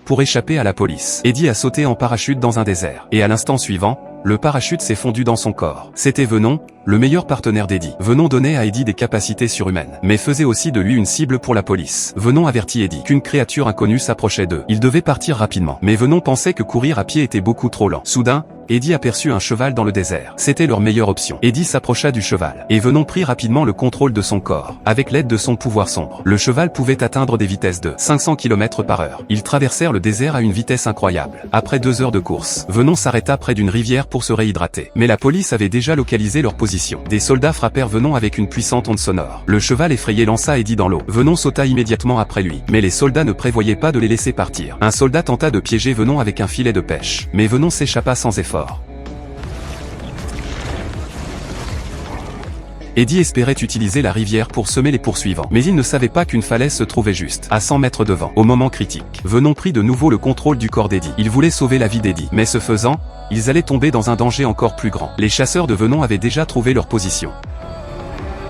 pour échapper à la police. Eddie a sauté en parachute dans un désert. Et à l'instant suivant, le parachute s'est fondu dans son corps. C'était Venom, le meilleur partenaire d'Eddie. Venom donnait à Eddie des capacités surhumaines, mais faisait aussi de lui une cible pour la police. Venom avertit Eddie qu'une créature inconnue s'approchait d'eux. Il devait partir rapidement. Mais Venom pensait que courir à pied était beaucoup trop lent. Soudain, Eddie aperçut un cheval dans le désert. C'était leur meilleure option. Eddie s'approcha du cheval, et Venom prit rapidement le contrôle de son corps. Avec l'aide de son pouvoir sombre, le cheval pouvait atteindre des vitesses de 500 km/h. Ils traversèrent le désert à une vitesse incroyable. Après 2 heures de course, Venom s'arrêta près d'une rivière pour se réhydrater. Mais la police avait déjà localisé leur position. Des soldats frappèrent Venom avec une puissante onde sonore. Le cheval effrayé lança Eddie dans l'eau. Venom sauta immédiatement après lui. Mais les soldats ne prévoyaient pas de les laisser partir. Un soldat tenta de piéger Venom avec un filet de pêche. Mais Venom s'échappa sans effort. Eddie espérait utiliser la rivière pour semer les poursuivants. Mais il ne savait pas qu'une falaise se trouvait juste à 100 mètres devant. Au moment critique, Venom prit de nouveau le contrôle du corps d'Eddie. Il voulait sauver la vie d'Eddie. Mais ce faisant, ils allaient tomber dans un danger encore plus grand. Les chasseurs de Venom avaient déjà trouvé leur position.